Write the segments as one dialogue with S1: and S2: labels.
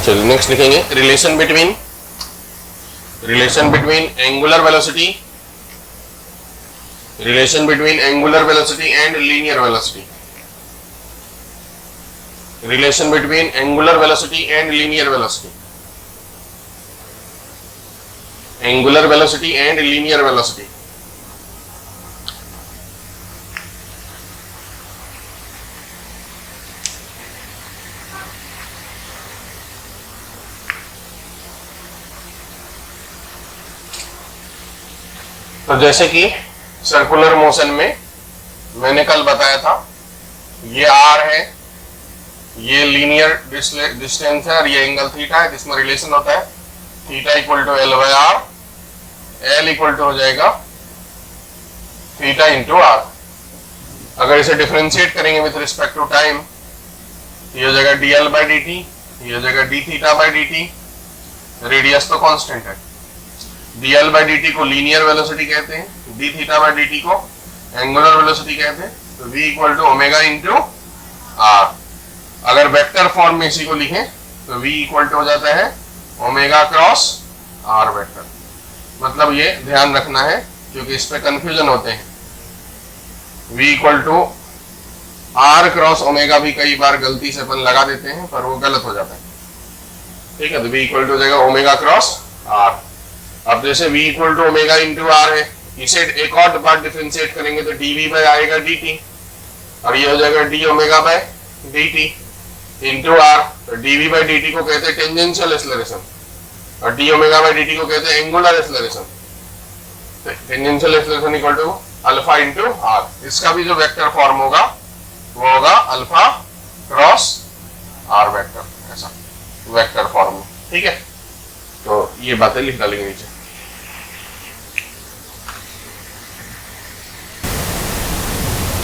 S1: चलिए नेक्स्ट लिखेंगे relation between angular velocity and linear velocity. Relation between angular velocity and linear velocity. Angular velocity and linear velocity. तो जैसे कि circular motion में मैंने कल बताया था, ये आर है, ये लीनियर डिस्टेंस है और ये एंगल थीटा है, जिसमें रिलेशन होता है theta equal to L by R, L equal to हो जाएगा थीटा इंटू आर। अगर इसे डिफरेंशिएट करेंगे विथ रिस्पेक्ट टू टाइम, ये हो जाएगा D L by D T, ये हो जाएगा D theta by D T. Radius तो कांस्टेंट है। D L by D T को लीनियर वेलोसिटी कहते हैं, D theta by D T को एंगुलर वेलोसिटी कहते हैं। तो v equal to omega into R. अगर वेक्टर फॉर्म में इसी को लिखें तो v इक्वल टू हो जाता है ओमेगा क्रॉस आर वेक्टर। मतलब ये ध्यान रखना है क्योंकि इस पे कंफ्यूजन होते हैं। v equal to R cross omega भी कई बार गलती से अपन लगा देते हैं, पर वो गलत हो जाता है। ठीक है, तो v इक्वल टू हो जाएगा ओमेगा क्रॉस आर। अब जैसे v equal to omega into R है, इसे एक और बार डिफरेंशिएट करेंगे तो dv बाय आएगा dt, और ये हो जाएगा d omega by dt into R. तो dv बाय dt को कहते हैं टेंजेंशियल एक्सेलरेशन और d ओमेगा बाय dt को कहते हैं angular acceleration. Tangential acceleration equal to alpha into R. इसका भी जो वेक्टर फॉर्म होगा वो होगा अल्फा क्रॉस आर वेक्टर, ऐसा वेक्टर फॉर्म में। ठीक है, तो ये बातें लिख डालेंगे नीचे।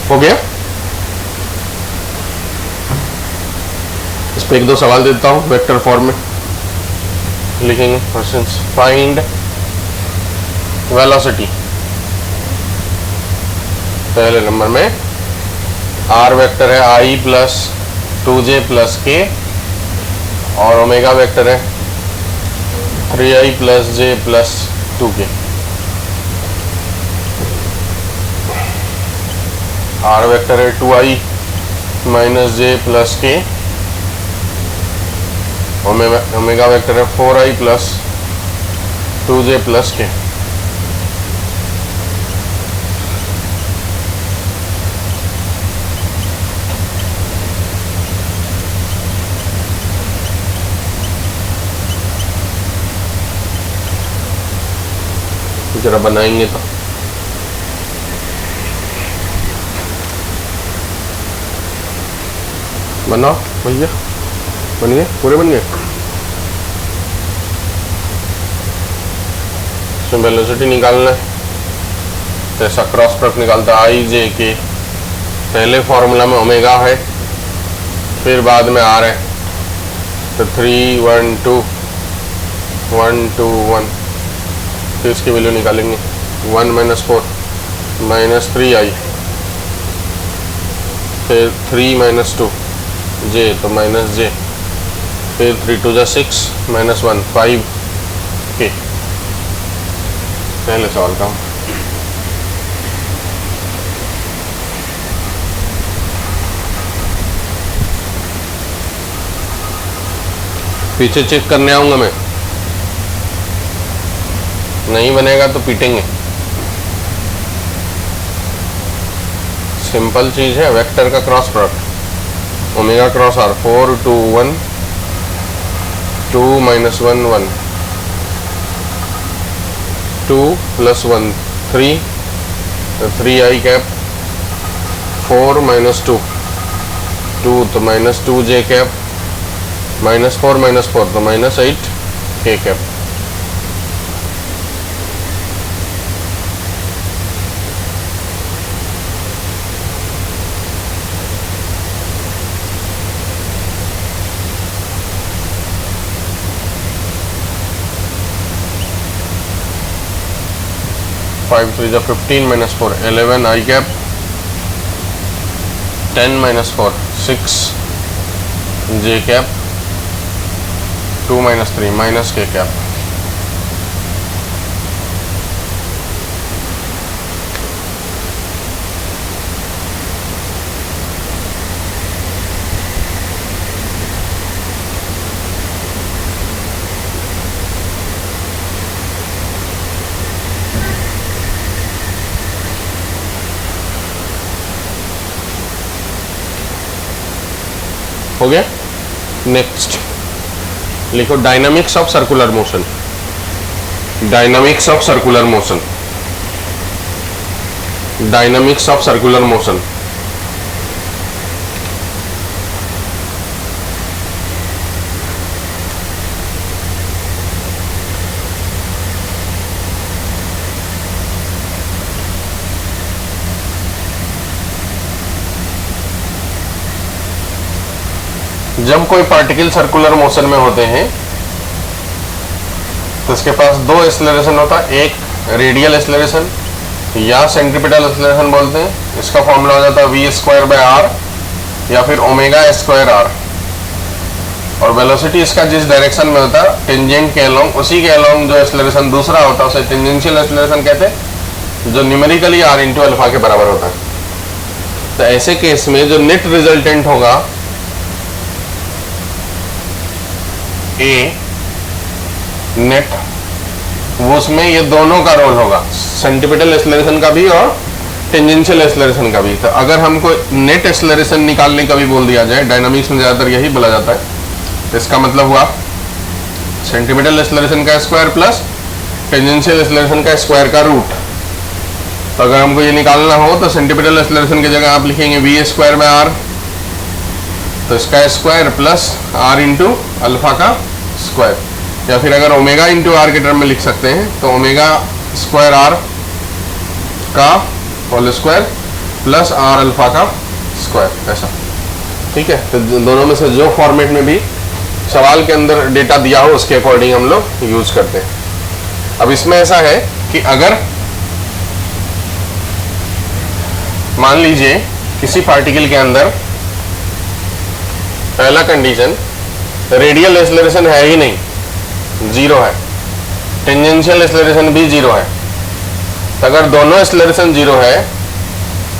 S1: हो गया? इस पे एक दो सवाल देता हूं वेक्टर फॉर्म में लिखेंगे। Questions, find velocity. पहले नंबर में आर वेक्टर है आई प्लस 2j प्लस के, और ओमेगा वेक्टर है 3i plus j plus 2k। R vector है 2i minus j plus k, omega vector है 4i plus 2j plus k। जरा बनाएंगे तो बनाओ भैया, बन गए, पूरे बन गए। इसमें वेलोसिटी निकालना है तो ऐसा क्रॉस प्रोडक्ट निकालता है आई जे के। पहले फॉर्मूला में ओमेगा है, फिर बाद में आर है, तो 3 1 2 1 2 1, फिर इसकी वैल्यू निकालेंगे 1 माइनस 4 माइनस 3i, फिर 3 माइनस 2 j तो माइनस j, फिर 3 2 जा 6 माइनस 1 5 k। पहले सवाल का पीछे चेक करने आऊंगा मैं, नहीं बनेगा तो पीटेंगे। सिंपल चीज है, वेक्टर का cross product, omega cross R 4 2 1 2 minus 1 1 2 plus 1 3 3i cap 4 minus 2 2 तो माइनस 2j कैप माइनस 4 तो माइनस 8k कैप। फाइव 3 जा 15 माइनस 4 11 आई कैप 10 माइनस 4 6 जे कैप 2 माइनस 3 माइनस के कैप। हो गया। नेक्स्ट लिखो dynamics of circular motion. Dynamics of circular motion. Dynamics of circular motion. जब कोई particle circular motion में होते हैं तो इसके पास दो एक्सेलरेशन होता है, एक रेडियल एक्सेलरेशन या सेंट्रीपिटल एक्सेलरेशन बोलते हैं। इसका फॉर्मूला हो जाता है v²/r या फिर ω²r। और वेलोसिटी इसका जिस डायरेक्शन में होता है टेंजेंट के अलोंग, उसी के अलोंग जो एक्सेलरेशन दूसरा होता है उसे टेंजेंशियल एक्सेलरेशन कहते हैं, जो न्यूमेरिकली r × अल्फा के बराबर होता है। तो ऐसे केस में जो नेट रिजल्टेंट होगा ए नेट, वो उसमें ये दोनों का रोल होगा, सेंट्रीपिटल एक्सेलरेशन का भी और टेंजेंशियल एक्सेलरेशन का भी। तो अगर हमको नेट एक्सेलरेशन निकालने का भी बोल दिया जाए, डायनामिक्स में ज़्यादातर यही बोला जाता है, तो इसका मतलब हुआ सेंट्रीपिटल एक्सेलरेशन का स्क्वायर प्लस टेंजेंशियल एक्सेलरेशन का स्क्वायर का रूट। तो अगर हमको ये निकालना हो तो सेंट्रीपिटल एक्सेलरेशन की जगह आप लिखेंगे v²/r, तो इसका स्क्वायर प्लस r × अल्फा का स्क्वायर, या फिर अगर ओमेगा × r के टर्म में लिख सकते हैं तो ω²r का whole square plus r alpha का स्क्वायर, ऐसा। ठीक है, तो दोनों में से जो फॉर्मेट में भी सवाल के अंदर डेटा दिया हो उसके अकॉर्डिंग हम लोग यूज करते हैं। अब इसमें ऐसा है कि अगर मान लीजिए किसी पार्टिकल के अंदर पहला कंडीशन रेडियल एक्सेलरेशन है ही नहीं, जीरो है, टेंजेंशियल एक्सेलरेशन भी जीरो है। तो अगर दोनों एक्सेलरेशन जीरो है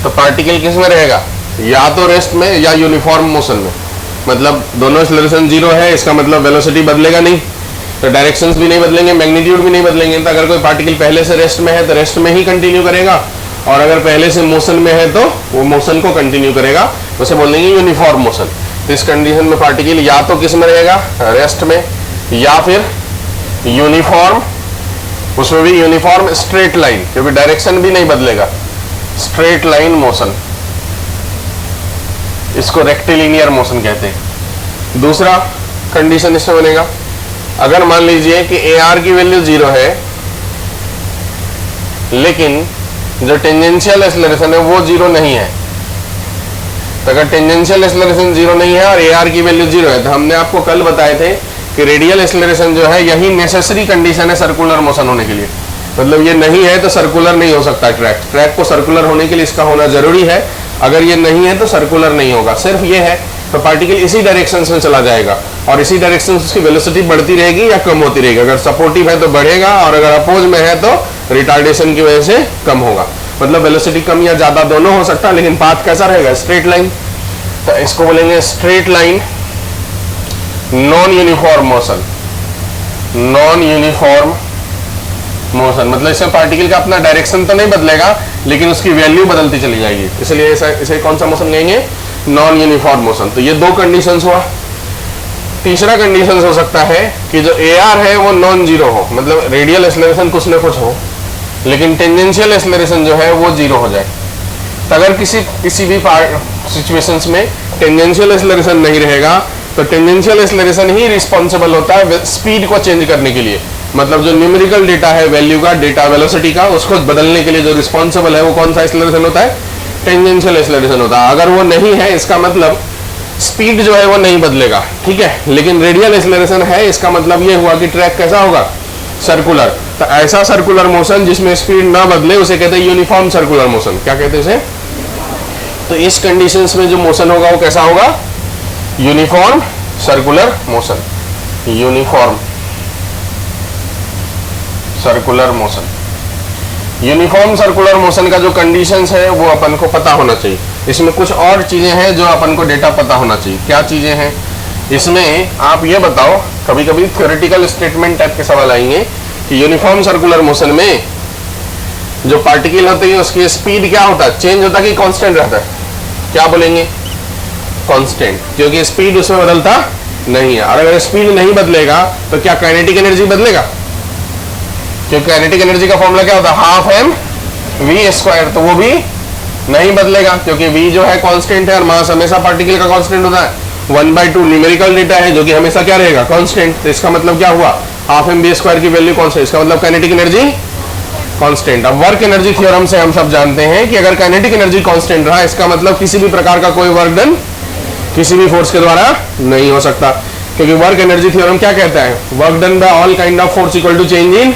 S1: तो पार्टिकल किस में रहेगा, या तो रेस्ट में या यूनिफॉर्म मोशन में। मतलब दोनों एक्सेलरेशन जीरो है, इसका मतलब वेलोसिटी बदलेगा नहीं, तो डायरेक्शंस भी नहीं बदलेंगे, मैग्नीट्यूड भी नहीं बदलेंगे। तो अगर कोई पार्टिकल पहले से रेस्ट में है तो रेस्ट में ही कंटिन्यू करेगा, और अगर पहले से मोशन में है तो वो मोशन को कंटिन्यू करेगा, उसे बोलेंगे यूनिफॉर्म मोशन। तो इस कंडीशन में पार्टिकल या तो किस में रहेगा, रेस्ट में, या फिर यूनिफॉर्म, उसमें भी यूनिफॉर्म स्ट्रेट लाइन, क्योंकि डायरेक्शन भी नहीं बदलेगा, स्ट्रेट लाइन मोशन, इसको रेक्टिलिनियर मोशन कहते हैं। दूसरा कंडीशन इसमें बनेगा, अगर मान लीजिए कि AR की वैल्यू जीरो है लेकिन जो टेंजेंशियल एक्सेलरेशन है वो जीरो नहीं है। तो अगर टेंजेंशियल एक्सेलरेशन जीरो नहीं है और AR की वैल्यू जीरो है, तो हमने आपको कल बताए थे कि रेडियल एक्सेलरेशन जो है यही नेसेसरी कंडीशन है सर्कुलर मोशन होने के लिए। मतलब ये नहीं है तो सर्कुलर नहीं हो सकता, ट्रैक को सर्कुलर होने के लिए इसका होना जरूरी है, अगर ये नहीं है तो सर्कुलर नहीं होगा। सिर्फ ये है तो पार्टिकल इसी डायरेक्शन में चला जाएगा और इसी डायरेक्शन से उसकी वेलोसिटी बढ़ती रहेगी या कम होती रहेगी। अगर सपोर्टिव है तो बढ़ेगा और अगर अपोज में है तो रिटार्डेशन की वजह से कम होगा। मतलब वेलोसिटी कम या ज्यादा दोनों हो सकता है, लेकिन पाथ कैसा रहेगा, स्ट्रेट लाइन। तो इसको बोलेंगे straight line non uniform motion. Non uniform motion मतलब इसमें पार्टिकल का अपना डायरेक्शन तो नहीं बदलेगा लेकिन उसकी वैल्यू बदलती चली जाएगी, इसलिए इसे कौन सा मोशन कहेंगे, नॉन यूनिफॉर्म मोशन। तो ये दो कंडीशंस हुआ। तीसरा कंडीशन हो सकता है कि जो AR है वो नॉन जीरो हो, मतलब रेडियल एक्सेलरेशन कुछ ना कुछ हो लेकिन टेंजेंशियल एक्सेलरेशन जो है वो जीरो हो जाए। तो अगर किसी भी सिचुएशंस में टेंजेंशियल एक्सेलरेशन नहीं रहेगा तो टेंजेंशियल एक्सेलरेशन ही रिस्पॉन्सिबल होता है स्पीड को चेंज करने के लिए। मतलब जो न्यूमेरिकल डेटा है वैल्यू का, डेटा वेलोसिटी का, उसको बदलने के लिए जो रिस्पॉन्सिबल है वो कौन सा एक्सेलरेशन होता है, टेंजेंशियल एक्सेलरेशन होता है। अगर वो नहीं है इसका मतलब स्पीड जो है वो नहीं बदलेगा, ठीक है। लेकिन रेडियल एक्सेलरेशन है, इसका मतलब ये हुआ कि ट्रैक कैसा होगा, सर्कुलर। तो ऐसा सर्कुलर मोशन जिसमें स्पीड ना बदले उसे कहते हैं यूनिफॉर्म सर्कुलर मोशन। क्या कहते हैं इसे? तो इस कंडीशंस में जो मोशन होगा वो कैसा होगा, uniform circular motion. Uniform circular motion. Uniform circular motion का जो कंडीशंस है वो अपन को पता होना चाहिए। इसमें कुछ और चीजें हैं जो अपन को डेटा पता होना चाहिए। क्या चीजें हैं इसमें, आप ये बताओ, कभी कभी थ्योरेटिकल स्टेटमेंट टाइप के सवाल आएंगे कि यूनिफॉर्म सर्कुलर मोशन में जो पार्टिकल होते हैं उसकी स्पीड क्या होता है, चेंज होता है कि कांस्टेंट रहता है? क्या बोलेंगे? कांस्टेंट, क्योंकि स्पीड उसमें बदलता नहीं है। और अगर स्पीड नहीं बदलेगा तो क्या काइनेटिक एनर्जी बदलेगा? क्योंकि काइनेटिक एनर्जी का फॉर्मूला क्या होता है, हाफ एम वी स्क्वायर, तो वो भी नहीं बदलेगा क्योंकि v जो है कांस्टेंट है और मास हमेशा पार्टिकल का कांस्टेंट होता है। 1/2 न्यूमेरिकल डेटा है जो कि हमेशा क्या रहेगा, कांस्टेंट। तो इसका मतलब क्या हुआ, हाफ एम वी स्क्वायर की वैल्यू कांस्टेंट, इसका मतलब काइनेटिक एनर्जी कांस्टेंट। अब वर्क एनर्जी थ्योरम से हम सब जानते हैं कि अगर काइनेटिक एनर्जी कांस्टेंट रहा इसका मतलब किसी भी प्रकार का कोई वर्क डन किसी भी फोर्स के द्वारा नहीं हो सकता, क्योंकि वर्क एनर्जी थ्योरम क्या कहता है, work done by all kind of force equal to change in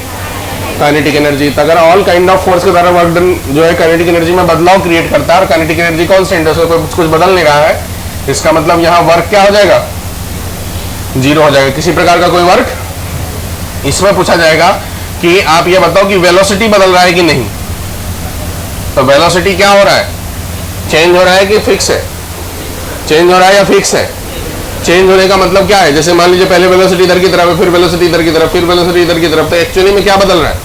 S1: kinetic energy. तो अगर ऑल काइंड ऑफ फोर्स के द्वारा वर्क डन जो है काइनेटिक एनर्जी में बदलाव क्रिएट करता है और काइनेटिक एनर्जी कांस्टेंट है, उसको कुछ बदल नहीं रहा है, इसका मतलब यहाँ वर्क क्या हो जाएगा, जीरो हो जाएगा, किसी प्रकार का कोई वर्क। इसमें पूछा जाएगा कि आप ये बताओ कि वेलोसिटी बदल रहा है कि नहीं। तो वेलोसिटी क्या हो रहा है, चेंज हो रहा है कि फिक्स है? चेंज हो रहा है या फिक्स है? चेंज होने का मतलब क्या है, जैसे मान लीजिए पहले वेलोसिटी इधर की तरफ है, फिर वेलोसिटी इधर की तरफ, फिर वेलोसिटी इधर की तरफ, तो एक्चुअली में क्या बदल रहा है,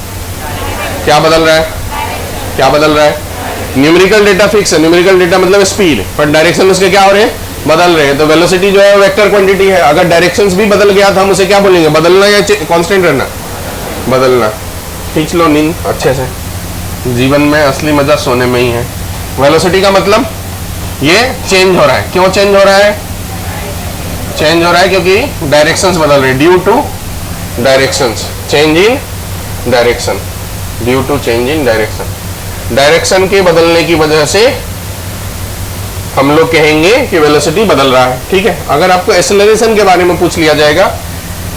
S1: क्या बदल रहा है, क्या बदल रहा है? न्यूमेरिकल डेटा फिक्स है, न्यूमेरिकल डेटा मतलब स्पीड, पर डायरेक्शन उसके क्या हो रहे हैं, बदल रहे हैं। तो वेलोसिटी जो है वेक्टर क्वांटिटी है, अगर डायरेक्शंस भी बदल गया तो हम उसे क्या बोलेंगे, बदलना या कांस्टेंट रहना? बदलना। खींच लो नींद अच्छे से, जीवन में असली मजा सोने में ही है। वेलोसिटी का मतलब ये चेंज हो रहा है। क्यों चेंज हो रहा है? चेंज हो रहा है क्योंकि डायरेक्शंस बदल रहे, due to directions, change in direction, due to change in direction. Direction के बदलने की वजह से हम लोग कहेंगे कि वेलोसिटी बदल रहा है। ठीक है, अगर आपको एक्सेलरेशन के बारे में पूछ लिया जाएगा,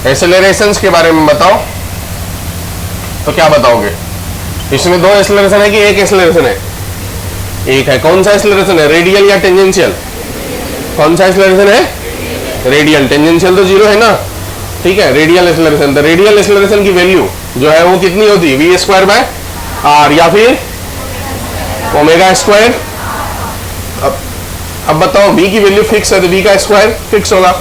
S1: एक्सेलरेशंस के बारे में बताओ, तो क्या बताओगे? इसमें दो एक्सेलरेशन है कि एक एक्सेलरेशन है? एक है। कौन सा एक्सेलरेशन है, रेडियल या टेंजेंशियल? कौन सा एक्सेलरेशन है? रेडियल। टेंजेंशियल तो जीरो है ना, ठीक है, रेडियल एक्सेलरेशन। तो रेडियल एक्सेलरेशन की वैल्यू जो है वो कितनी होती है, वी स्क्वायर बाय आर या फिर ओमेगा स्क्वायर। अब बताओ, v की वैल्यू फिक्स है तो v का स्क्वायर फिक्स होगा,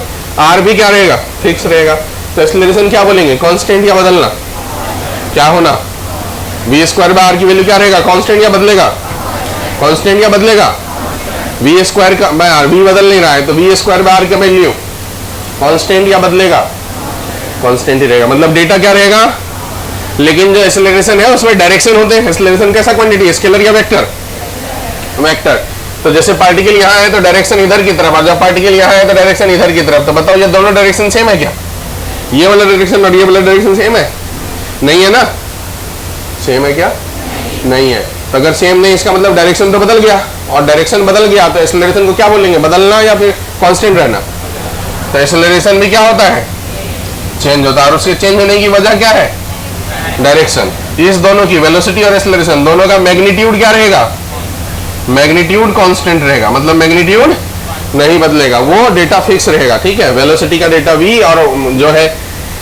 S1: r भी क्या रहेगा, फिक्स रहेगा। तो एक्सेलरेशन क्या बोलेंगे, कांस्टेंट या बदलना? क्या होना, v स्क्वायर बाय r की वैल्यू क्या रहेगा, कांस्टेंट या बदलेगा? कांस्टेंट या बदलेगा? v स्क्वायर का बाय r, v बदल नहीं रहा है तो v स्क्वायर बाय r का वैल्यू कांस्टेंट या बदलेगा? कांस्टेंट ही रहेगा। मतलब डेटा क्या रहेगा, लेकिन जो एक्सेलरेशन है उसमें डायरेक्शन होते हैं। एक्सेलरेशन कैसा क्वांटिटी है, स्केलर या वेक्टर? वेक्टर। तो जैसे पार्टिकल यहाँ है तो डायरेक्शन इधर की तरफ, और जब पार्टिकल यहाँ है तो डायरेक्शन इधर की तरफ। तो बताओ ये दोनों डायरेक्शन सेम है क्या? ये वाला डायरेक्शन और ये वाला डायरेक्शन सेम है? नहीं है ना, सेम है क्या? नहीं है। तो अगर सेम नहीं, इसका मतलब डायरेक्शन तो बदल गया, और डायरेक्शन बदल गया तो एक्सेलरेशन को क्या बोलेंगे, बदलना या फिर कांस्टेंट रहना? तो एक्सेलरेशन भी क्या होता है, चेंज होता है, और उसके चेंज होने की वजह क्या है, डायरेक्शन। इस दोनों की, वेलोसिटी और एक्सेलरेशन दोनों का मैग्नीट्यूड क्या रहेगा, मैग्नीट्यूड कांस्टेंट रहेगा, मतलब मैग्नीट्यूड नहीं बदलेगा, वो डेटा फिक्स रहेगा। ठीक है, वेलोसिटी का डेटा v और जो है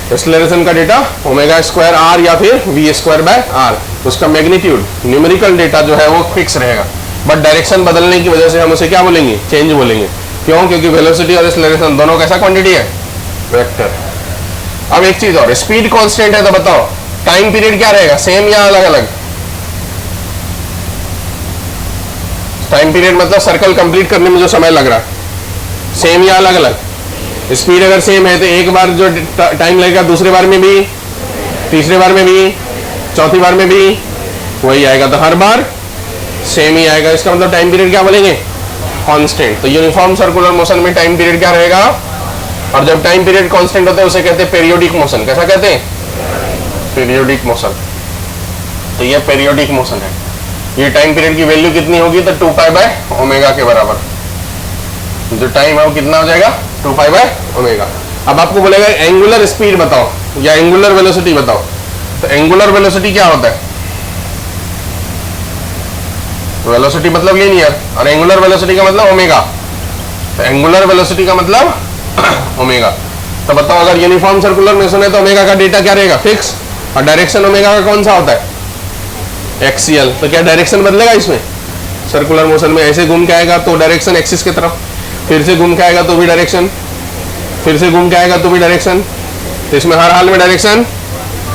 S1: एक्सेलरेशन का डेटा ओमेगा स्क्वायर r या फिर v स्क्वायर बाय r, उसका मैग्नीट्यूड न्यूमेरिकल डेटा जो है वो फिक्स रहेगा। बट डायरेक्शन बदलने की वजह से हम उसे क्या बोलेंगे, चेंज बोलेंगे। क्यों? क्योंकि वेलोसिटी और एक्सेलरेशन दोनों कैसा क्वांटिटी है, वेक्टर। अब एक चीज और, स्पीड कांस्टेंट है तो बताओ टाइम पीरियड क्या रहेगा, सेम या अलग अलग? टाइम पीरियड मतलब सर्कल कंप्लीट करने में जो समय लग रहा है, सेम या अलग अलग? स्पीड अगर सेम है तो एक बार जो टाइम लगेगा दूसरे बार में भी, तीसरे बार में भी, चौथी बार में भी वही आएगा, तो हर बार सेम ही आएगा। इसका मतलब टाइम पीरियड क्या बोलेंगे, कांस्टेंट। तो यूनिफॉर्म सर्कुलर मोशन में टाइम पीरियड क्या रहेगा, और जब टाइम पीरियड कांस्टेंट होता है उसे कहते हैं पीरियोडिक मोशन। कैसा कहते हैं, पीरियोडिक मोशन। तो ये पीरियोडिक मोशन है। ये टाइम पीरियड की वैल्यू कितनी होगी, तो 2 पाई बाय ओमेगा के बराबर। जो टाइम है वो कितना हो जाएगा, 2 पाई बाय ओमेगा। अब आपको बोलेगा एंगुलर स्पीड बताओ या एंगुलर वेलोसिटी बताओ। तो एंगुलर वेलोसिटी क्या होता है, वेलोसिटी मतलब लीनियर, और एंगुलर वेलोसिटी का मतलब ओमेगा। तो एंगुलर वेलोसिटी का मतलब ओमेगा। तो बताओ अगर यूनिफॉर्म सर्कुलर मोशन है तो ओमेगा का डेटा क्या रहेगा, फिक्स, और डायरेक्शन ओमेगा का कौन सा होता है, एक्सियल। तो क्या डायरेक्शन बदलेगा इसमें, सर्कुलर मोशन में ऐसे घूम के आएगा तो डायरेक्शन एक्सिस की तरफ, फिर से घूम के आएगा तो भी डायरेक्शन, फिर से घूम के आएगा तो भी डायरेक्शन, तो इसमें हर हाल में डायरेक्शन।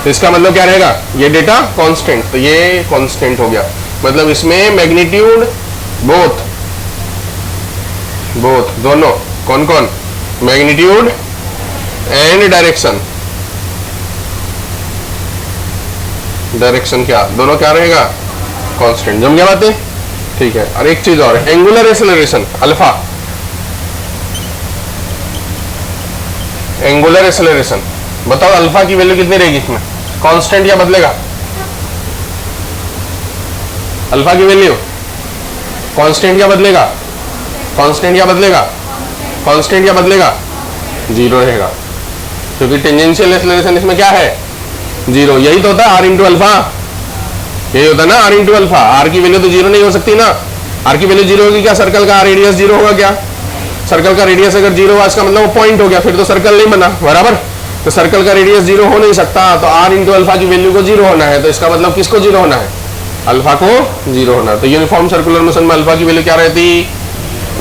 S1: तो इसका मतलब क्या रहेगा, ये डेटा कांस्टेंट, तो ये कांस्टेंट हो गया, मतलब इसमें मैग्नीट्यूड बोथ दोनों, कौन कौन, मैग्नीट्यूड एंड डायरेक्शन, डायरेक्शन क्या, दोनों क्या रहेगा, कांस्टेंट। जम गया बातें, ठीक है। और एक चीज और, angular acceleration alpha, angular acceleration, बताओ अल्फा की वैल्यू कितनी रहेगी इसमें, कांस्टेंट या बदलेगा, अल्फा की वैल्यू कांस्टेंट या बदलेगा, कांस्टेंट या बदलेगा, कांस्टेंट या बदलेगा, जीरो रहेगा, क्योंकि टेंजेंशियल एक्सेलरेशन इसमें क्या है, जीरो। यही तो होता है आर इंटू अल्फा, यही होता है ना आर इंटू अल्फा। आर की वैल्यू तो जीरो नहीं हो सकती ना, आर की वैल्यू जीरो होगी क्या, सर्कल का रेडियस जीरो होगा क्या, सर्कल का रेडियस अगर जीरो हुआ इसका मतलब वो पॉइंट हो गया, फिर तो सर्कल नहीं बना, बराबर। तो सर्कल का रेडियस जीरो हो नहीं सकता, तो आर इंटू अल्फा की वैल्यू को जीरो होना है, तो इसका मतलब किसको जीरो होना है, अल्फा को जीरो होना। तो यूनिफॉर्म सर्कुलर मोशन में अल्फा की वैल्यू क्या रहती,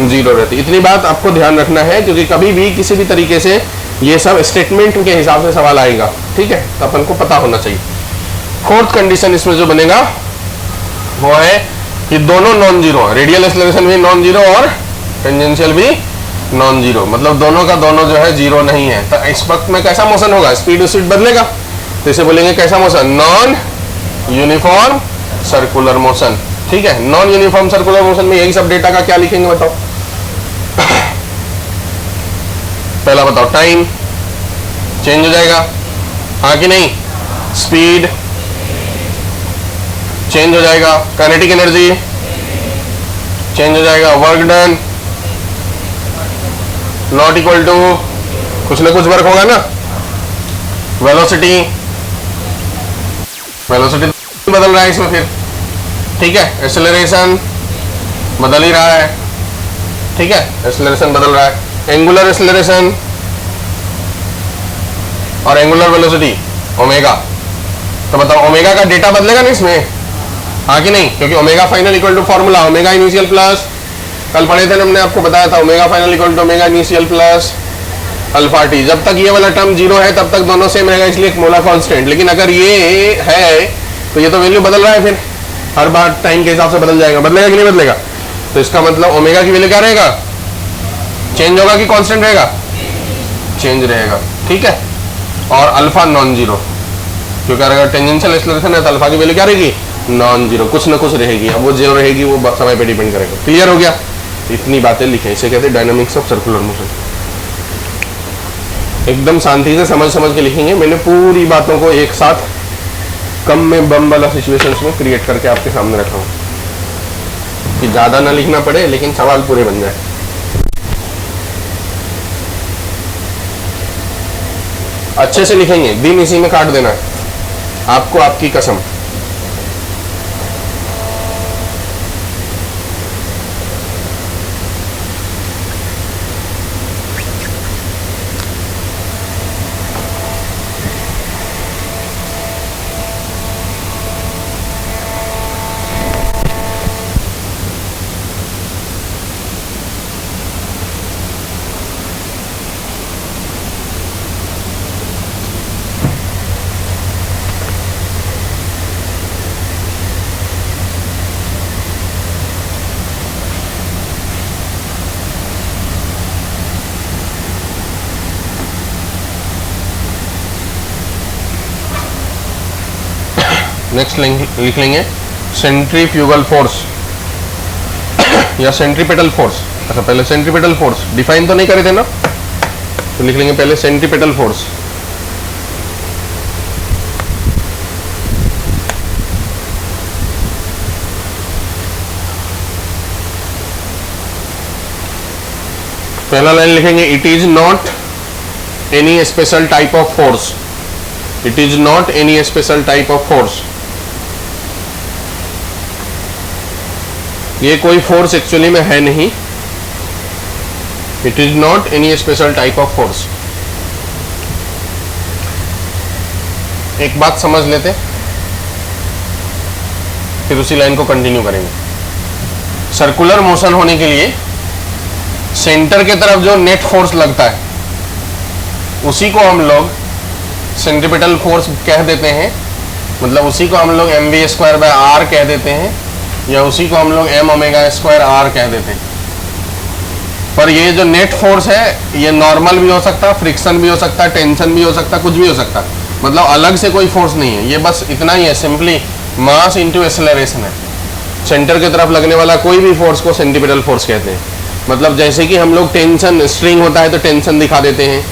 S1: जीरो रहती। इतनी बात आपको ध्यान रखना है, क्योंकि कभी भी किसी भी तरीके से ये सब स्टेटमेंट के हिसाब से सवाल आएगा, ठीक है, तो अपन को पता होना चाहिए। फोर्थ कंडीशन इसमें जो बनेगा वो है कि दोनों नॉन जीरो, रेडियल एक्सेलरेशन भी नॉन जीरो और टेंजेंशियल भी नॉन जीरो, मतलब दोनों का दोनों जो है जीरो नहीं है। तो इस वक्त में कैसा मोशन होगा, स्पीड स्पीड बदलेगा, तो इसे बोलेंगे कैसा motion, non uniform circular motion, ठीक है। नॉन यूनिफॉर्म सर्कुलर मोशन में यही सब डेटा का क्या लिखेंगे बताओ, पहला बताओ, टाइम चेंज हो जाएगा, हाँ कि नहीं, स्पीड चेंज हो जाएगा, काइनेटिक एनर्जी चेंज हो जाएगा, work done not equal to कुछ ना कुछ वर्क होगा ना, वेलोसिटी, वेलोसिटी बदल रहा है इसमें फिर, ठीक है। एक्सेलरेशन बदल ही रहा है, ठीक है, एक्सेलरेशन बदल रहा है, एंगुलर एक्सेलरेशन और एंगुलर वेलोसिटी ओमेगा। तो बताओ ओमेगा का डेटा बदलेगा नहीं इसमें, हाँ कि नहीं, क्योंकि omega final equal to formula omega initial plus, कल पढ़े थे हमने, आपको बताया था omega final equal to omega initial plus alpha T. जब तक ये वाला टर्म जीरो है तब तक दोनों सेम रहेगा, इसलिए मोलर कांस्टेंट। लेकिन अगर ये है तो ये तो वैल्यू बदल रहा है, फिर हर बार टाइम के हिसाब से बदल जाएगा, बदलेगा कि नहीं बदलेगा। तो इसका मतलब ओमेगा की वैल्यू क्या रहेगा, चेंज होगा कि कांस्टेंट रहेगा, चेंज रहेगा, ठीक है। और अल्फा नॉन जीरो, क्योंकि अगर टेंजेंशियल एक्सेलरेशन है तो अल्फा की वैल्यू क्या रहेगी, नॉन जीरो, कुछ ना कुछ रहेगी। अब वो जो रहेगी वो समय पे डिपेंड करेगा। क्लियर हो गया, इतनी बातें लिखें, इसे कहते हैं डायनामिक्स ऑफ सर्कुलर मोशन। एकदम शांति से समझ समझ के लिखेंगे। मैंने पूरी बातों को एक साथ कम में बम वाला सिचुएशंस में क्रिएट करके आपके सामने रखा हूँ कि ज्यादा ना लिखना पड़े लेकिन सवाल पूरे बन जाए। अच्छे से लिखेंगे, दिन इसी में काट देना है आपको, आपकी कसम। नेक्स्ट लिख लेंगे सेंट्रीफ्यूगल फोर्स या सेंट्रीपेटल फोर्स। अच्छा पहले सेंट्रीपेटल फोर्स डिफाइन तो नहीं करे थे ना, तो लिख लेंगे पहले सेंट्रीपेटल फोर्स। पहला लाइन लिखेंगे it is not any special type of force, it is not any special type of force. ये कोई फोर्स एक्चुअली में है नहीं, it is not any special type of force. एक बात समझ लेते, फिर उसी लाइन को कंटिन्यू करेंगे। सर्कुलर मोशन होने के लिए सेंटर के तरफ जो नेट फोर्स लगता है उसी को हम लोग सेंट्रीपिटल फोर्स कह देते हैं, मतलब उसी को हम लोग mv²/r कह देते हैं, या उसी को हम लोग m⍵²r कह देते हैं। पर ये जो नेट फोर्स है ये नॉर्मल भी हो सकता है, फ्रिक्शन भी हो सकता है, टेंशन भी हो सकता है, कुछ भी हो सकता है, मतलब अलग से कोई फोर्स नहीं है, ये बस इतना ही है, सिंपली मास इंटू एक्सेलरेशन है। सेंटर की तरफ लगने वाला कोई भी फोर्स को सेंट्रीपिटल फोर्स कहते हैं। मतलब जैसे कि हम लोग टेंशन, स्ट्रिंग होता है तो टेंशन दिखा देते हैं,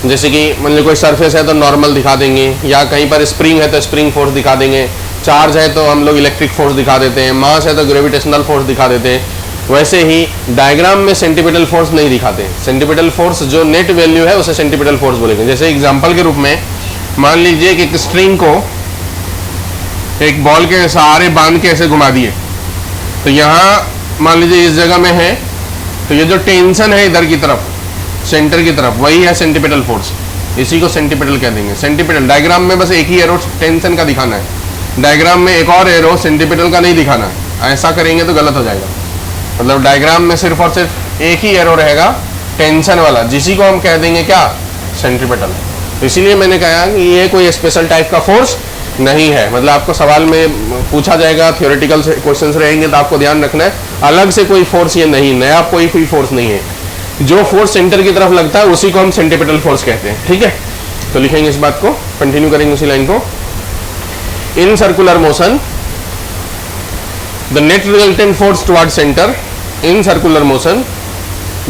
S1: जैसे कि मान लो कोई सरफेस है तो नॉर्मल दिखा देंगे, या कहीं पर स्प्रिंग है तो स्प्रिंग फोर्स दिखा देंगे, चार्ज है तो हम लोग इलेक्ट्रिक फोर्स दिखा देते हैं, मास है तो ग्रेविटेशनल फोर्स दिखा देते हैं। वैसे ही डायग्राम में सेंट्रीपिटल फोर्स नहीं दिखाते। सेंट्रीपिटल फोर्स जो नेट वैल्यू है उसे सेंट्रीपिटल फोर्स बोलेंगे। जैसे एग्जांपल के रूप में मान लीजिए कि एक स्ट्रिंग को एक बॉल के सहारे बांध के ऐसे घुमा दिए, तो यहाँ मान लीजिए इस जगह में है, तो ये जो टेंशन है इधर की तरफ, सेंटर की तरफ, वही है सेंट्रीपिटल फोर्स, इसी को सेंट्रीपिटल कह देंगे। सेंट्रीपिटल डायग्राम में बस एक ही एरो टेंशन का दिखाना है, डायग्राम में एक और एरो सेंट्रीपिटल का नहीं दिखाना है। ऐसा करेंगे तो गलत हो जाएगा। मतलब डायग्राम में सिर्फ और सिर्फ एक ही एरो रहेगा टेंशन वाला, जिसी को हम कह देंगे क्या, सेंट्रीपिटल। तो इसीलिए मैंने कहा कि ये कोई स्पेशल टाइप का फोर्स नहीं है। मतलब आपको सवाल में पूछा जाएगा, थियोरेटिकल क्वेश्चंस रहेंगे तो आपको ध्यान रखना है, अलग से कोई फोर्स ये नहीं, नया कोई फोर्स नहीं है। जो फोर्स सेंटर की तरफ लगता है उसी को हम सेंट्रीपिटल फोर्स कहते हैं। ठीक है, तो लिखेंगे इस बात को, कंटिन्यू करेंगे उसी लाइन को। In circular motion the net resultant force toward centre, in circular motion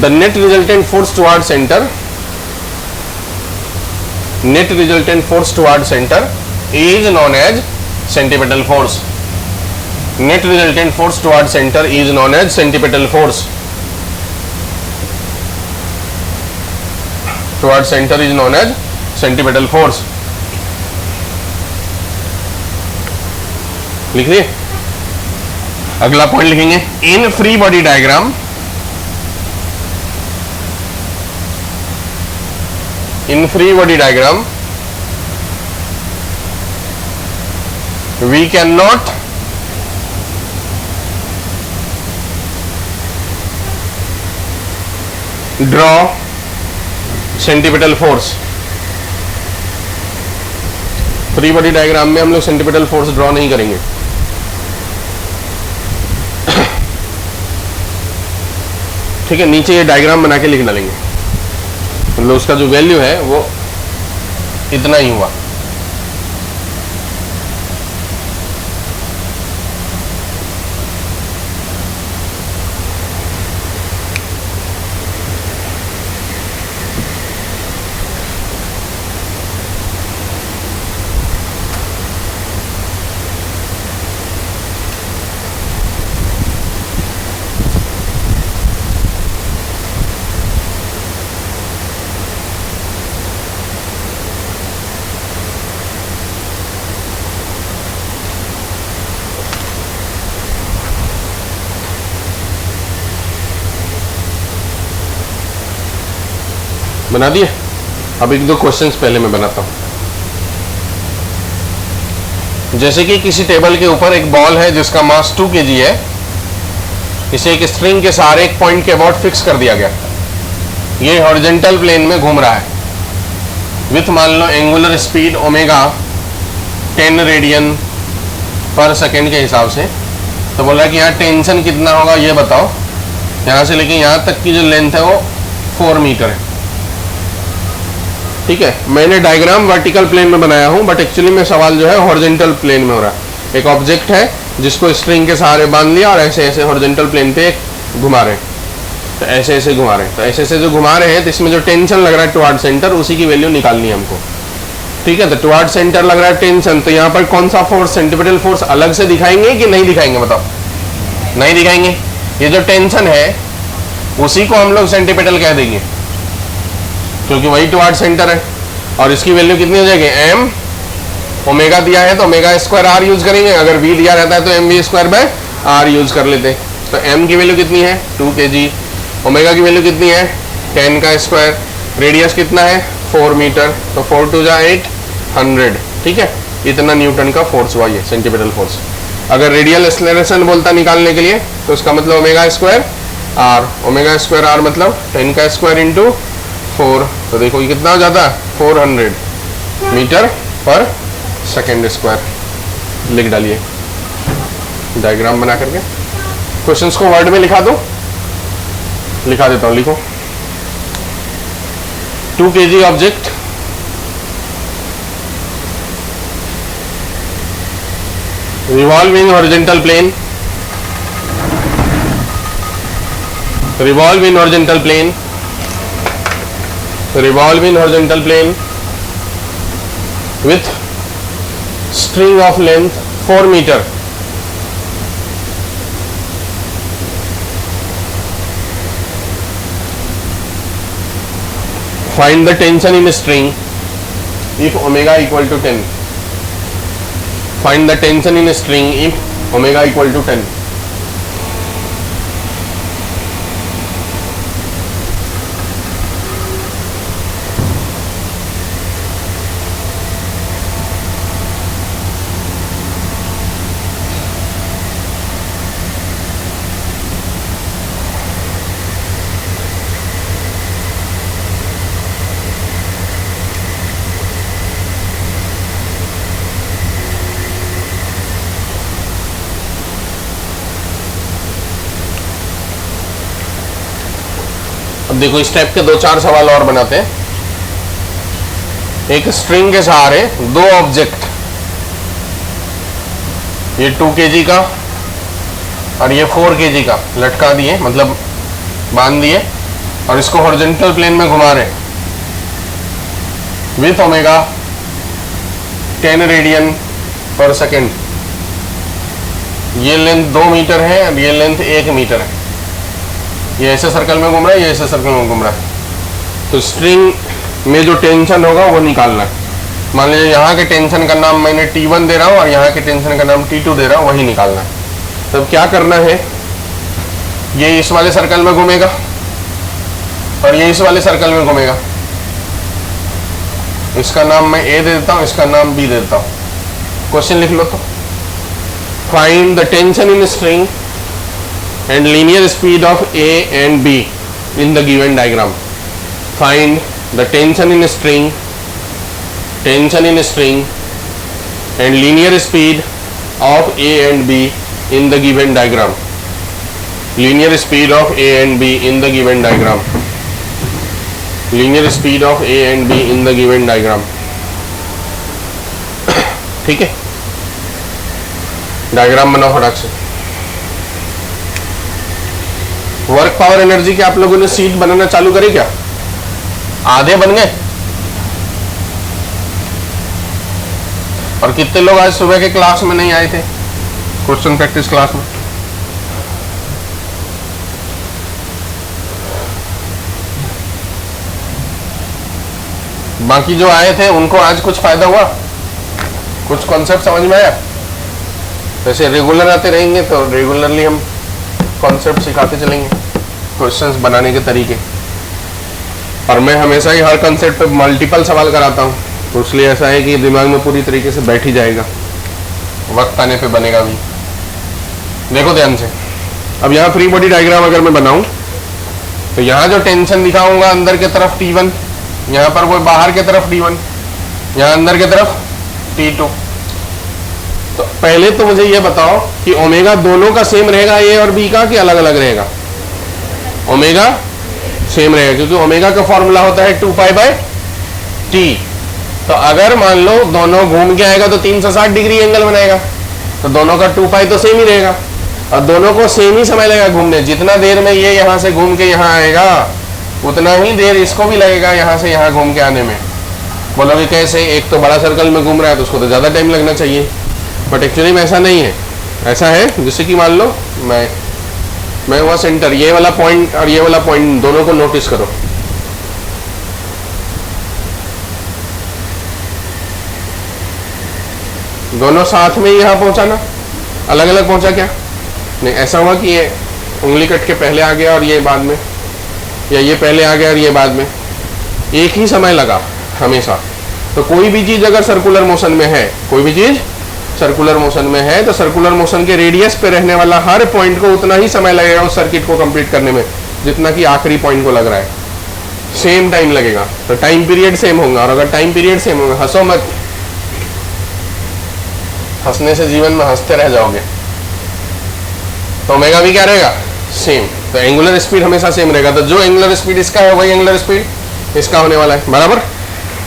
S1: the net resultant force toward centre, net resultant force toward centre is known as centripetal force. Net resultant force toward center is known as centripetal force. Toward center is known as centripetal force. लिख दिए। अगला point लिखेंगे, in free body diagram, in free body diagram we cannot draw centripetal force. Free body diagram में हम लोग centripetal force draw नहीं करेंगे। ठीक है, नीचे ये डायग्राम बना के लिख डालेंगे, मतलब उसका जो वैल्यू है वो इतना ही हुआ। बना दिए। अब एक दो क्वेश्चंस पहले मैं बनाता हूं। जैसे कि किसी टेबल के ऊपर एक बॉल है जिसका मास 2 kg है, इसे एक स्ट्रिंग के सहारे एक पॉइंट के अबाउट फिक्स कर दिया गया। ये हॉरिजॉन्टल प्लेन में घूम रहा है विथ मान लो एंगुलर स्पीड ओमेगा 10 रेडियन पर सेकेंड के हिसाब से। तो बोला कि यहाँ टेंशन कितना होगा ये बताओ। यहाँ से लेके यहाँ तक की जो लेंथ है वो 4 मीटर है। ठीक है, मैंने डायग्राम वर्टिकल प्लेन में बनाया हूँ, बट एक्चुअली में सवाल जो है हॉरिजॉन्टल प्लेन में हो रहा है। एक ऑब्जेक्ट है जिसको स्ट्रिंग के सहारे बांध लिया और ऐसे ऐसे हॉरिजॉन्टल प्लेन पे घुमा रहे हैं, तो ऐसे ऐसे घुमा रहे हैं। तो ऐसे ऐसे जो घुमा रहे हैं तो इसमें जो टेंशन लग रहा है टुवर्ड सेंटर, उसी की वैल्यू निकालनी है हमको। ठीक है, तो टुवर्ड सेंटर लग रहा है टेंशन, तो यहाँ पर कौन सा फोर्स, सेंट्रीपिटल फोर्स अलग से दिखाएंगे कि नहीं दिखाएंगे बताओ? नहीं दिखाएंगे। ये जो टेंशन है उसी को हम लोग सेंट्रीपिटल कह देंगे क्योंकि वही टुवर्ड सेंटर है। और इसकी वैल्यू कितनी हो जाएगी, एम ओमेगा दिया है तो ओमेगा स्क्वायर आर यूज करेंगे, अगर वी दिया रहता है तो M V square by R use कर लेते। तो एम की वैल्यू कितनी है 2 kg, ओमेगा की वैल्यू कितनी है 10 का स्क्वायर, रेडियस कितना है 4 मीटर, तो 4 2 जा 8, 400, ठीक है, इतना न्यूटन का फोर्स हुआ, ये सेंटीमीटर फोर्स। अगर रेडियल एक्सेलरेशन बोलता निकालने के लिए तो उसका मतलब omega square R, omega square R मतलब 10 का स्क्वायर इंटू 4, तो देखो ये कितना हो जाता है 400 मीटर पर सेकेंड स्क्वायर। लिख डालिए डायग्राम बना करके। क्वेश्चंस को वर्ड में लिखा दो, लिखा देता हूं, लिखो। 2 kg object revolving horizontal plane, revolve in horizontal plane, revolve in horizontal plane with string of length 4 meter. Find the tension in string if omega equal to 10. Find the tension in string if omega equal to 10. अब देखो इस type के 2-4 सवाल और बनाते हैं। एक string के सहारे 2 ऑब्जेक्ट, ये 2 kg का और ये 4 kg का लटका दिए, मतलब बांध दिए, और इसको हॉरिजॉन्टल प्लेन में घुमा रहे विथ ओमेगा 10 रेडियन पर सेकेंड। ये लेंथ 2 मीटर है और ये लेंथ 1 मीटर है। ये ऐसे सर्कल में घूम रहा है, ये ऐसे सर्कल में घूम रहा है। तो स्ट्रिंग में जो टेंशन होगा वो निकालना है। मान लीजिए यहाँ के टेंशन का नाम मैंने T1 दे रहा हूँ और यहाँ के टेंशन का नाम T2 दे रहा हूँ, वही निकालना है। तब तो क्या करना है, ये इस वाले सर्कल में घूमेगा और ये इस वाले सर्कल में घूमेगा। इसका नाम मैं A दे देता हूँ, इसका नाम B दे देता हूँ। क्वेश्चन लिख लो तो, find the tension in string and linear speed of A and B in the given diagram. Find the tension in string and linear speed of A and B in the given diagram. Linear speed of A and B in the given diagram. Linear speed of A and B in the given diagram. ठीक है, diagram बनाओ फटाक से। Work power energy के आप लोगों ने seat बनाना चालू करी क्या? आधे बन गए। और कितने लोग आज सुबह के क्लास में नहीं आए थे, क्वेश्चन प्रैक्टिस क्लास में? बाकी जो आए थे उनको आज कुछ फायदा हुआ, कुछ कॉन्सेप्ट समझ में आया? वैसे रेगुलर आते रहेंगे तो रेगुलरली हम कॉन्सेप्ट सिखाते चलेंगे, क्वेश्चंस बनाने के तरीके। और मैं हमेशा ही हर कॉन्सेप्ट पे मल्टीपल सवाल कराता हूँ, तो इसलिए ऐसा है कि दिमाग में पूरी तरीके से बैठ ही जाएगा, वक्त आने पे बनेगा भी। देखो ध्यान से, अब यहाँ फ्री बॉडी डायग्राम अगर मैं बनाऊं तो यहाँ जो टेंशन दिखाऊंगा अंदर के तरफ T1, यहाँ पर वो बाहर के तरफ T1, यहाँ अंदर के तरफ T2। तो पहले तो मुझे ये बताओ कि ओमेगा दोनों का सेम रहेगा, ए और बी का, कि अलग अलग रहेगा? ओमेगा सेम रहेगा, क्योंकि ओमेगा का फॉर्मूला होता है 2π/T। तो अगर मान लो दोनों घूम के आएगा तो 360 डिग्री एंगल बनाएगा, तो दोनों का 2π तो सेम ही रहेगा, और दोनों को सेम ही समय लगेगा घूमने। जितना देर में ये यहाँ से घूम के यहाँ आएगा उतना ही देर इसको भी लगेगा यहाँ से यहाँ घूम के आने में। बोलोगे कैसे? एक तो बड़ा सर्कल में घूम रहा है तो उसको तो ज़्यादा टाइम लगना चाहिए, बट एक्चुअली में ऐसा नहीं है। ऐसा है जैसे कि मान लो मैं हुआ सेंटर, ये वाला पॉइंट और ये वाला पॉइंट दोनों को नोटिस करो। दोनों साथ में यहाँ पहुंचा ना, अलग अलग पहुंचा क्या? नहीं, ऐसा हुआ कि ये उंगली कट के पहले आ गया और ये बाद में, या ये पहले आ गया और ये बाद में। एक ही समय लगा हमेशा, तो कोई भी चीज अगर सर्कुलर मोशन में है, कोई भी चीज सर्कुलर मोशन में है, तो सर्कुलर मोशन के रेडियस पे रहने वाला हर पॉइंट को उतना ही समय लगेगा उस सर्किट को कंप्लीट करने में जितना कि आखिरी पॉइंट को लग रहा है। सेम टाइम लगेगा, तो टाइम पीरियड सेम होगा। और अगर टाइम पीरियड सेम होगा, हंसो मत, हंसने से जीवन में हंसते रह जाओगे। तो ओमेगा भी क्या रहेगा, सेम। तो एंगुलर स्पीड हमेशा सेम रहेगा। तो जो एंगुलर स्पीड इसका है वही एंगुलर स्पीड इसका होने वाला है, बराबर।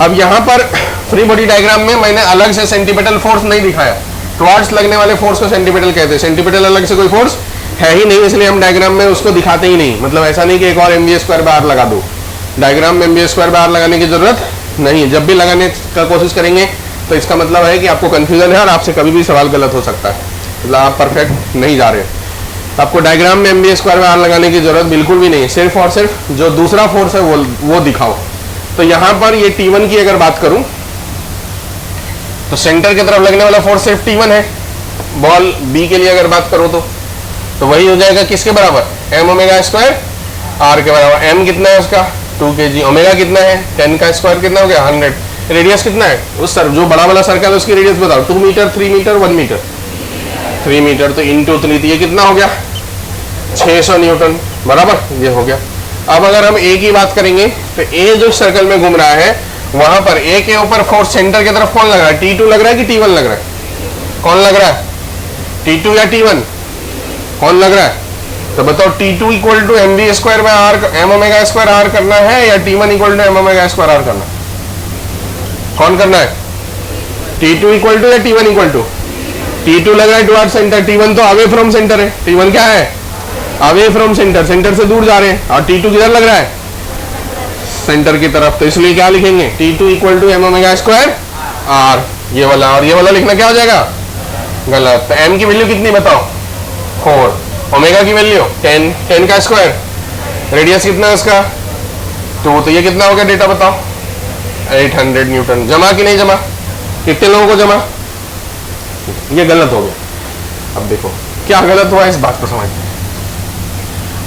S1: अब यहाँ पर फ्री बॉडी डायग्राम में मैंने अलग से सेंटीपिटल फोर्स नहीं दिखाया। टुवर्ड्स लगने वाले फोर्स को सेंटीपिटल कहते हैं। सेंटीपिटल अलग से कोई फोर्स है ही नहीं, इसलिए हम डायग्राम में उसको दिखाते ही नहीं। मतलब ऐसा नहीं कि एक और mv²/r लगा दो, डायग्राम में mv²/r लगाने की जरूरत नहीं है। जब भी लगाने का कोशिश करेंगे तो इसका मतलब है कि आपको कंफ्यूजन है और आपसे कभी भी सवाल गलत हो सकता है, मतलब आप परफेक्ट नहीं जा रहे। आपको डायग्राम में mv²/r लगाने की जरूरत बिल्कुल भी नहीं है। सिर्फ और सिर्फ जो दूसरा फोर्स है वो दिखाओ। तो यहाँ पर ये T1 की अगर बात करूं तो सेंटर की तरफ लगने वाला फोर्स सिर्फ T1 है। बॉल B के लिए अगर बात करो तो वही हो जाएगा किसके बराबर, m⍵²r के बराबर। m कितना है उसका 2 kg, ओमेगा कितना है 10 का स्क्वायर कितना हो गया 100। रेडियस कितना है उस जो बड़ा वाला सर्कल है उसकी रेडियस बताओ, 2 मीटर 3 मीटर 1 मीटर 3 मीटर, तो इंटू 3, तो ये कितना हो गया 600 न्यूटन, बराबर, ये हो गया। अब अगर हम ए की बात करेंगे तो ए जो सर्कल में घूम रहा है वहां पर ए के ऊपर फोर्स सेंटर की तरफ कौन लग रहा है, T2 लग रहा है कि T1 लग रहा है, कौन लग रहा है, T2 या T1, कौन लग रहा है? तो बताओ T2 इक्वल टू m⍵²r करना है या T1 इक्वल टू m⍵²r करना, कौन करना है? T2 इक्वल टू या T1 इक्वल टू? T2 लग रहा है टुवर्ड सेंटर, T1 तो अवे फ्रॉम सेंटर है। T1 क्या है, अवे फ्रॉम सेंटर, सेंटर से दूर जा रहे हैं। और T2 किधर लग रहा है, सेंटर की तरफ। तो इसलिए क्या लिखेंगे, T2 इक्वल टू m⍵²r, ये वाला। और ये वाला लिखना क्या हो जाएगा, गलत। तो m की वैल्यू कितनी बताओ 4, ओमेगा की वैल्यू 10 का स्क्वायर, रेडियस कितना है उसका 2, तो ये कितना हो गया डेटा बताओ 800 न्यूटन। जमा कि नहीं जमा, कितने लोगों को जमा, ये गलत हो गया। अब देखो क्या गलत हुआ, इस बात को समझते हैं।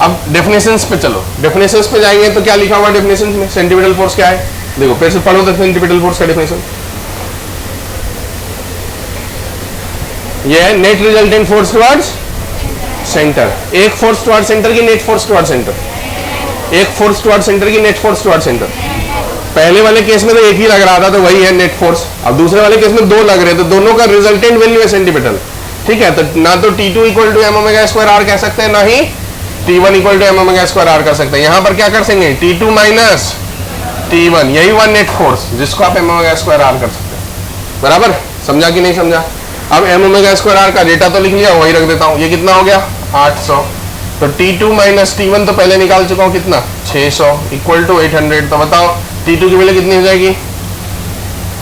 S1: अब डेफिनेशंस पे चलो, डेफिनेशंस पे जाएंगे तो क्या लिखा हुआ डेफिनेशंस में, सेंटीपिटल फोर्स क्या है, देखो फिर से पढ़ो तो सेंटीपिटल फोर्स का डेफिनेशन ये है, net resultant force towards centre. एक फोर्स टुवर्ड्स सेंटर की नेट फोर्स टुवर्ड्स सेंटर, एक फोर्स टुवर्ड्स सेंटर की नेट फोर्स टुवर्ड्स सेंटर। पहले वाले केस में तो एक ही लग रहा था तो वही है नेट फोर्स। अब दूसरे वाले केस में 2 लग रहे, तो दोनों का रिजल्टेंट वैल्यू है सेंटीपिटल, ठीक है। तो ना तो T2 इक्वल टू m⍵²r कह सकते हैं, ना ही T1 इक्वल टू m⍵²r कर सकते हैं। यहाँ पर क्या कर सकेंगे, T2 माइनस T1, यही हुआ नेट फोर्स जिसको आप m⍵²r कर सकते हैं, बराबर। समझा कि नहीं समझा? अब m⍵²r का डेटा तो लिख लिया, वही रख देता हूँ। ये कितना हो गया 800, तो T2 माइनस T1 तो पहले निकाल चुका हूँ, कितना 600 इक्वल टू 800। तो बताओ T2 की वैल्यू कितनी हो जाएगी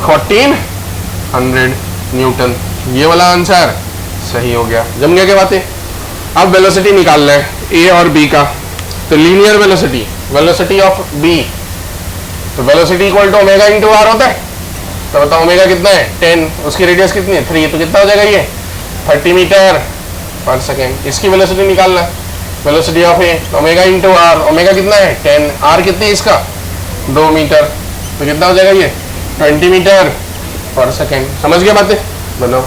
S1: 1400 न्यूटन। ये वाला आंसर सही हो गया। जम गया क्या बातें? अब वेलोसिटी निकालना है ए और बी का, तो linear velocity, velocity of B, तो velocity equal to omega into R होता है। तो बताओ ओमेगा कितना है 10, उसकी रेडियस कितनी है 3, तो कितना हो जाएगा ये 30 मीटर पर सेकेंड। इसकी वेलोसिटी निकालना, velocity of A, omega into R, omega कितना है 10, आर कितनी है इसका 2 मीटर, तो कितना हो जाएगा ये 20 मीटर पर सेकेंड। समझ गया बातें, बनाओ।